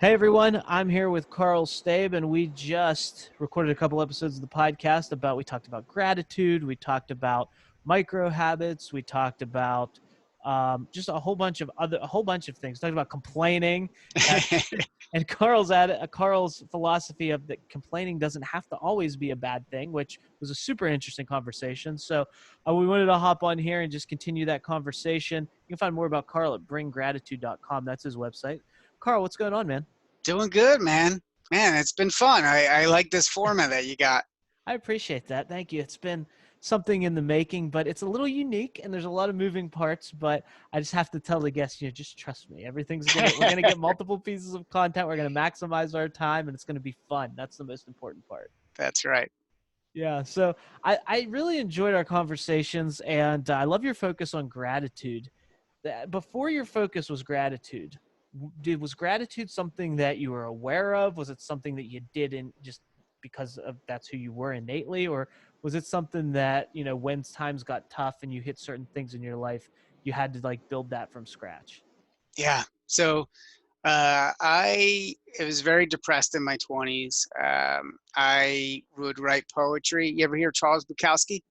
Hey everyone, I'm here with Karl Staib, and we just recorded a couple episodes of the podcast we talked about gratitude, we talked about micro habits, we talked about just a whole bunch of things. Talked about complaining, and, and Karl's philosophy of that complaining doesn't have to always be a bad thing, which was a super interesting conversation. So we wanted to hop on here and just continue that conversation. You can find more about Karl at bringgratitude.com. That's his website. Karl, what's going on, man? Doing good, man. Man, it's been fun. I like this format that you got. I appreciate that. Thank you. It's been something in the making, but it's a little unique and there's a lot of moving parts, but I just have to tell the guests, just trust me. We're going to get multiple pieces of content. We're going to maximize our time and it's going to be fun. That's the most important part. That's right. Yeah. So I really enjoyed our conversations and I love your focus on gratitude. Before your focus was gratitude, was gratitude something that you were aware of? Was it something that you did in just because of that's who you were innately, or was it something that when times got tough and you hit certain things in your life, you had to like build that from scratch? Yeah. I was very depressed in my 20s. I would write poetry. You ever hear Charles Bukowski?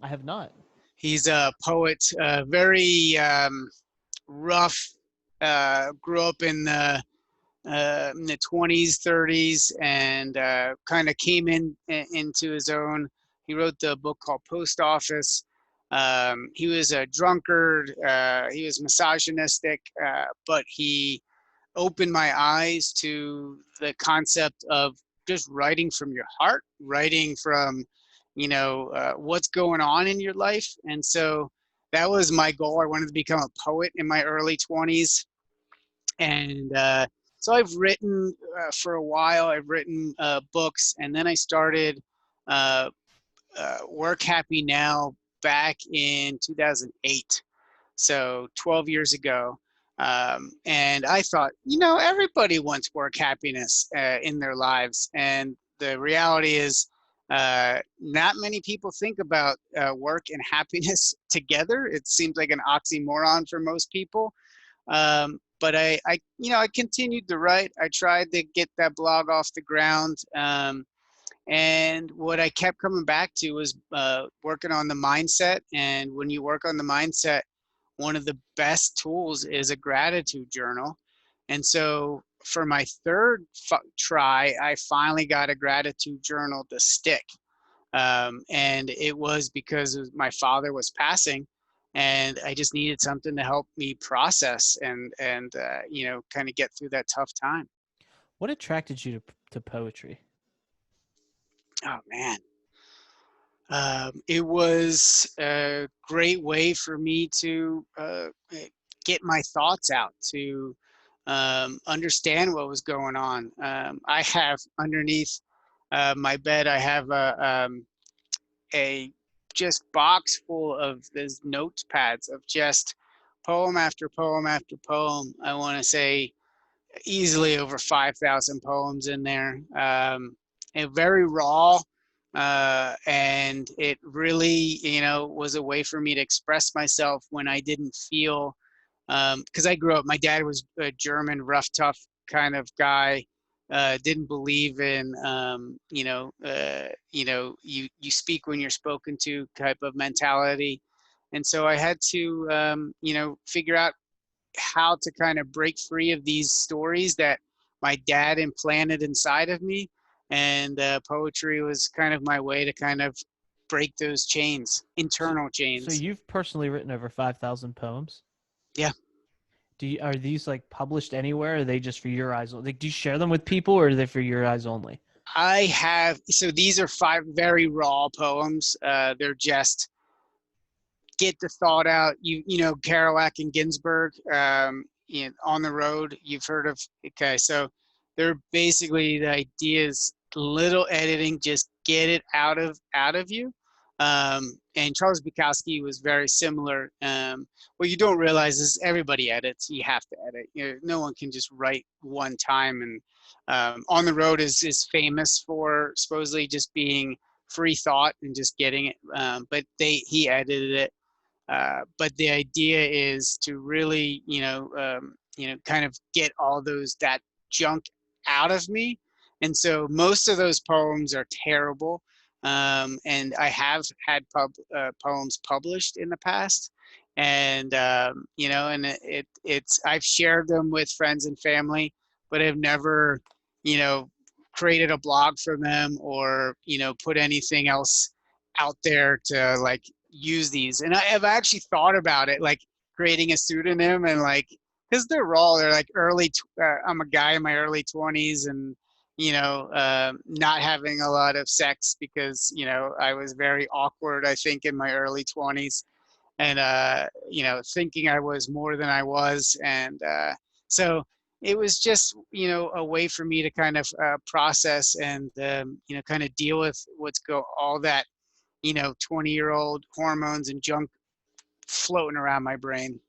I have not. He's a poet, very rough. Grew up in the 20s, 30s, and kind of came into his own. He wrote the book called Post Office. He was a drunkard. He was misogynistic, but he opened my eyes to the concept of just writing from your heart, writing from, what's going on in your life. And so that was my goal. I wanted to become a poet in my early 20s. And so I've written for a while. I've written books, and then I started uh, Work Happy Now back in 2008, so 12 years ago. And I thought, everybody wants work happiness in their lives. And the reality is, not many people think about work and happiness together. It seems like an oxymoron for most people. But I continued to write. I tried to get that blog off the ground. And what I kept coming back to was working on the mindset. And when you work on the mindset, one of the best tools is a gratitude journal. And so for my third try, I finally got a gratitude journal to stick. And it was because my father was passing, and I just needed something to help me process and kind of get through that tough time. What attracted you to poetry? Oh man, it was a great way for me to get my thoughts out, to understand what was going on. I have underneath my bed, I have a just box full of these notepads of just poem after poem after poem. I want to say easily over 5,000 poems in there. And very raw. And it really, was a way for me to express myself when I didn't feel, because I grew up, my dad was a German, rough, tough kind of guy. Didn't believe in, you speak when you're spoken to type of mentality. And so I had to, figure out how to kind of break free of these stories that my dad implanted inside of me. And poetry was kind of my way to kind of break those chains, So, internal so chains. you've personally written over 5,000 poems. Yeah. Are these like published anywhere? Or are they just for your eyes? Like, do you share them with people, or are they for your eyes only? I have, so these are 5 very raw poems. They're just get the thought out. Kerouac and Ginsberg, On the Road, you've heard of. Okay, so they're basically the ideas, little editing, just get it out of you. And Charles Bukowski was very similar. What you don't realize is everybody edits. You have to edit. No one can just write one time. And On the Road is famous for supposedly just being free thought and just getting it. But he edited it. But the idea is to really, kind of get all that junk out of me. And so most of those poems are terrible. And I have had poems published in the past. And, and it's, I've shared them with friends and family, but I've never, you know, created a blog for them or, put anything else out there to like use these. And I have actually thought about it, like creating a pseudonym and like, because they're raw, they're like I'm a guy in my early 20s and, not having a lot of sex because, I was very awkward, I think, in my early 20s and, thinking I was more than I was. And so it was just, a way for me to kind of process and, kind of deal with all that, 20-year-old hormones and junk floating around my brain.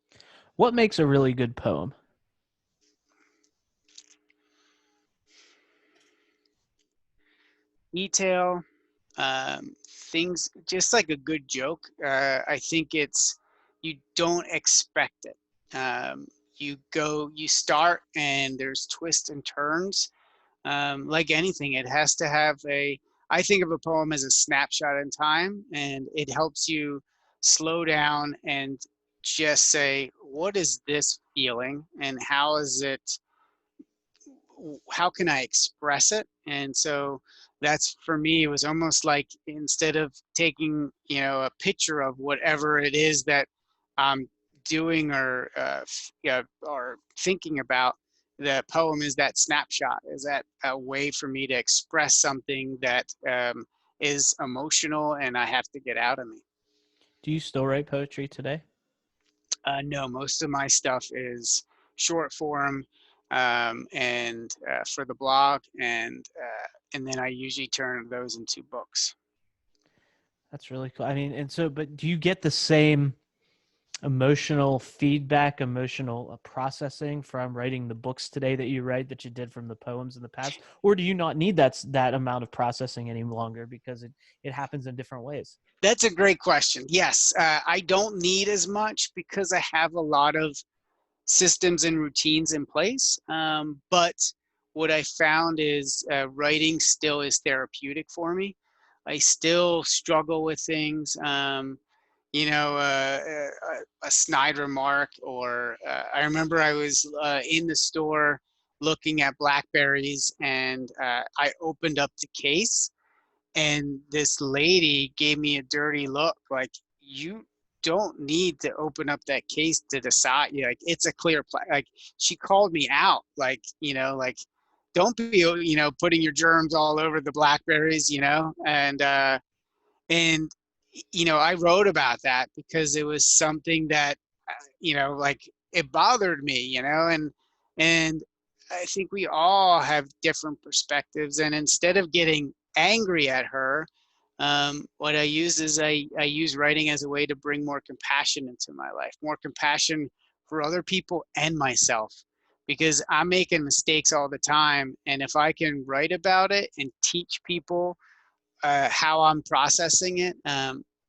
What makes a really good poem? Detail, things just like a good joke. I think it's, you don't expect it. You start and there's twists and turns. Like anything, it has to have I think of a poem as a snapshot in time, and it helps you slow down and just say, what is this feeling and how can I express it? And so that's, for me, it was almost like, instead of taking, a picture of whatever it is that I'm doing or yeah, or thinking about, the poem is that snapshot, is that a way for me to express something that is emotional and I have to get out of me. Do you still write poetry today? No, most of my stuff is short form, and for the blog, and then I usually turn those into books. That's really cool. I mean, and so, but do you get the same emotional feedback, emotional processing from writing the books today that you write that you did from the poems in the past, or do you not need that amount of processing any longer because it happens in different ways? That's a great question. Yes, I don't need as much because I have a lot of systems and routines in place. But what I found is writing still is therapeutic for me. I still struggle with things. A snide remark, or I remember I was in the store looking at blackberries, and I opened up the case, and this lady gave me a dirty look, like, you don't need to open up that case to decide. Like, it's a clear like, she called me out, like, like, don't be, putting your germs all over the blackberries, and I wrote about that because it was something that, like, it bothered me, and I think we all have different perspectives. And instead of getting angry at her, what I use is I use writing as a way to bring more compassion into my life, more compassion for other people and myself, because I'm making mistakes all the time. And if I can write about it and teach people how I'm processing it,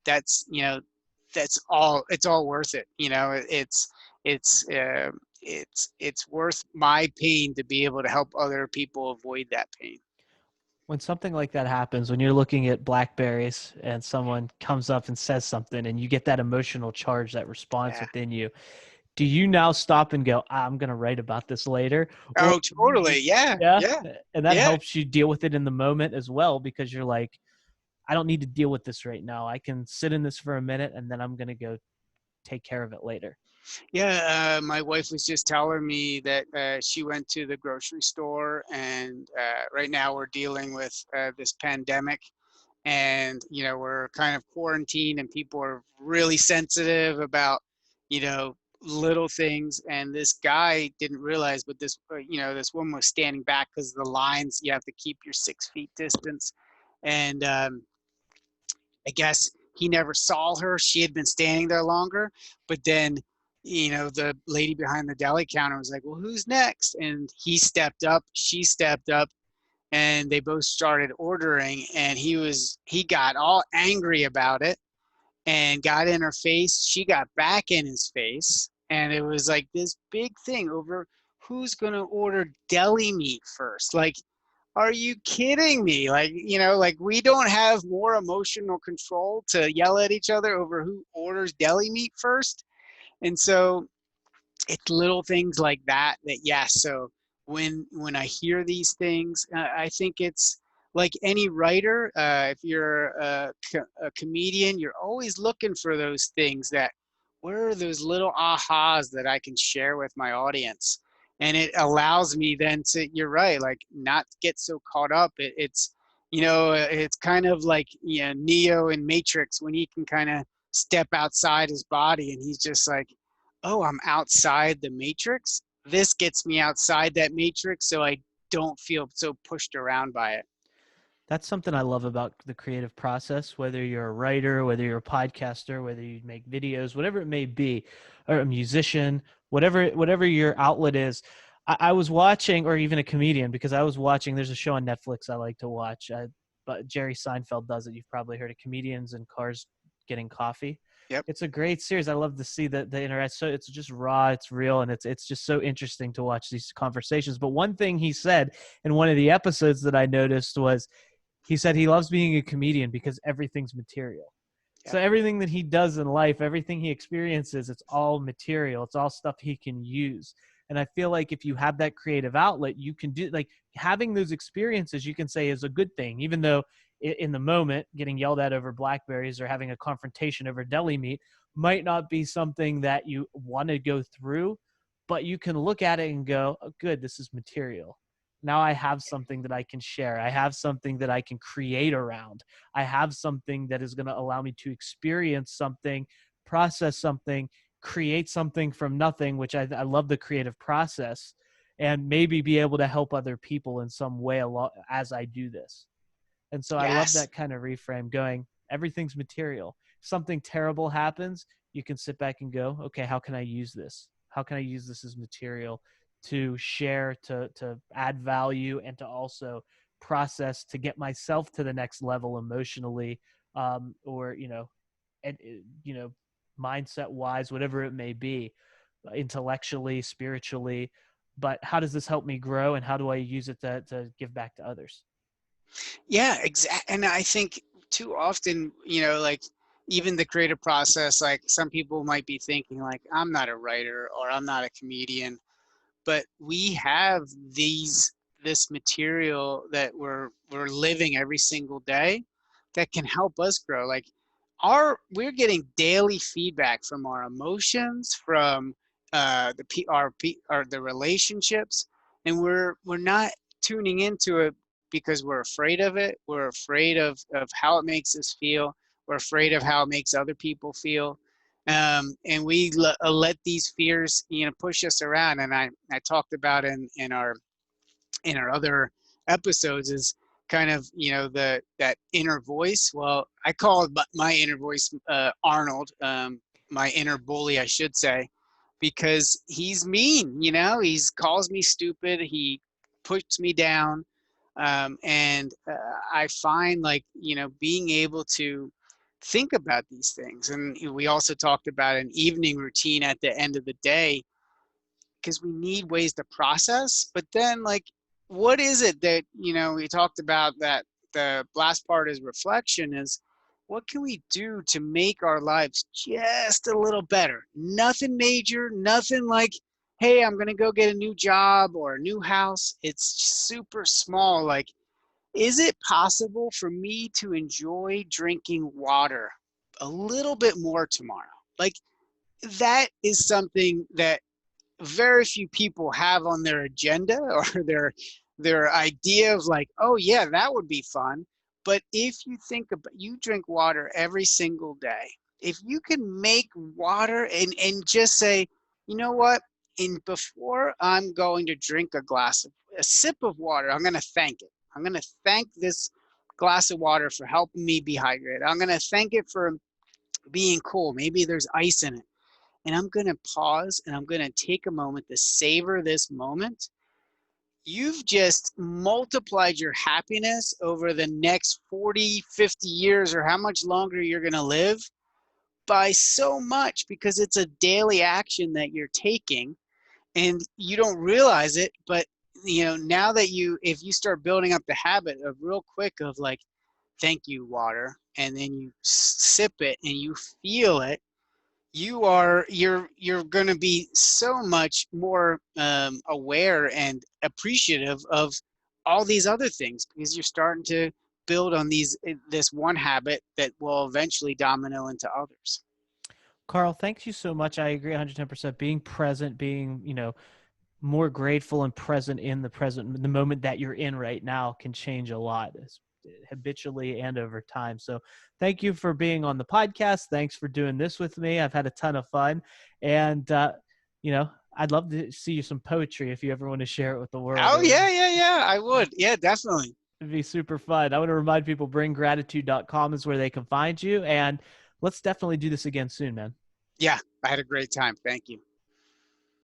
that's, it's all worth it. It's it's worth my pain to be able to help other people avoid that pain. When something like that happens, when you're looking at blackberries and someone comes up and says something and you get that emotional charge, that response Yeah. within you, do you now stop and go, I'm going to write about this later? Or, Oh, totally. Yeah. yeah. Yeah. And that Yeah. helps you deal with it in the moment as well, because you're like, I don't need to deal with this right now. I can sit in this for a minute and then I'm going to go take care of it later. Yeah, my wife was just telling me that she went to the grocery store, and right now we're dealing with this pandemic, and we're kind of quarantined, and people are really sensitive about, little things. And this guy didn't realize, but this woman was standing back because the lines, you have to keep your 6 feet distance, and I guess he never saw her. She had been standing there longer. But then, the lady behind the deli counter was like, well, who's next? And he stepped up, she stepped up, and they both started ordering. And he got all angry about it and got in her face. She got back in his face. And it was like this big thing over who's going to order deli meat first? Like, are you kidding me? Like, like we don't have more emotional control to yell at each other over who orders deli meat first. And so it's little things like that yes. So when I hear these things, I think it's like any writer. If you're a comedian, you're always looking for those things that where are those little ahas that I can share with my audience. And it allows me then to, you're right, like not get so caught up. It's it's kind of like Neo in Matrix, when he can kind of step outside his body and he's just like, oh, I'm outside the matrix. This gets me outside that matrix so I don't feel so pushed around by it. That's something I love about the creative process, whether you're a writer, whether you're a podcaster, whether you make videos, whatever it may be, or a musician, whatever your outlet is. I was watching, or even a comedian, because I was watching, there's a show on Netflix I like to watch, but Jerry Seinfeld does it. You've probably heard of Comedians in Cars Getting Coffee. Yep. It's a great series. I love to see the interact. So it's just raw, it's real, and it's just so interesting to watch these conversations. But one thing he said in one of the episodes that I noticed was, he said he loves being a comedian because everything's material. Yep. So everything that he does in life, everything he experiences, it's all material. It's all stuff he can use. And I feel like if you have that creative outlet, you can do, like, having those experiences, you can say is a good thing, even though in the moment getting yelled at over blackberries or having a confrontation over deli meat might not be something that you want to go through, but you can look at it and go, oh, good, this is material. Now I have something that I can share. I have something that I can create around. I have something that is going to allow me to experience something, process something, create something from nothing, which I love the creative process, and maybe be able to help other people in some way as I do this. And so I love Yes. that kind of reframe, going, everything's material. If something terrible happens, you can sit back and go, okay, how can I use this? How can I use this as material to share, to add value, and to also process, to get myself to the next level emotionally, or and mindset wise, whatever it may be, intellectually, spiritually. But how does this help me grow, and how do I use it to give back to others? Yeah, exactly. And I think too often, like even the creative process, like some people might be thinking like, I'm not a writer or I'm not a comedian, but we have this material that we're living every single day that can help us grow. Like we're getting daily feedback from our emotions, from the relationships, and we're not tuning into it because we're afraid of it. We're afraid of how it makes us feel. We're afraid of how it makes other people feel. And we let these fears, push us around. And I talked about in our other episodes is kind of that inner voice. Well, I call it my inner voice Arnold, my inner bully, I should say, because he's mean. He calls me stupid. He puts me down. And I find like being able to think about these things. And we also talked about an evening routine at the end of the day, because we need ways to process. But then, like, what is it that we talked about, that the last part is reflection, is what can we do to make our lives just a little better? Nothing major, nothing like, hey, I'm gonna go get a new job or a new house. It's super small. Like, is it possible for me to enjoy drinking water a little bit more tomorrow? Like, that is something that very few people have on their agenda or their idea of like, oh yeah, that would be fun. But if you think about, you drink water every single day, if you can make water and just say, you know what, in before I'm going to drink a sip of water, I'm going to thank it. I'm going to thank this glass of water for helping me be hydrated. I'm going to thank it for being cool. Maybe there's ice in it, and I'm going to pause and I'm going to take a moment to savor this moment. You've just multiplied your happiness over the next 40, 50 years, or how much longer you're going to live, by so much, because it's a daily action that you're taking. and you don't realize it, but now that if you start building up the habit of real quick of like, thank you, water, and then you sip it and you feel it, you're going to be so much more aware and appreciative of all these other things, because you're starting to build on this one habit that will eventually domino into others. Karl, thank you so much. I agree 110%. Being present, being, more grateful and present in the moment that you're in right now can change a lot habitually and over time. So thank you for being on the podcast. Thanks for doing this with me. I've had a ton of fun. And, I'd love to see you some poetry if you ever want to share it with the world. Oh, yeah, I would. Yeah, definitely. It'd be super fun. I want to remind people bringgratitude.com is where they can find you. And let's definitely do this again soon, man. Yeah, I had a great time. Thank you.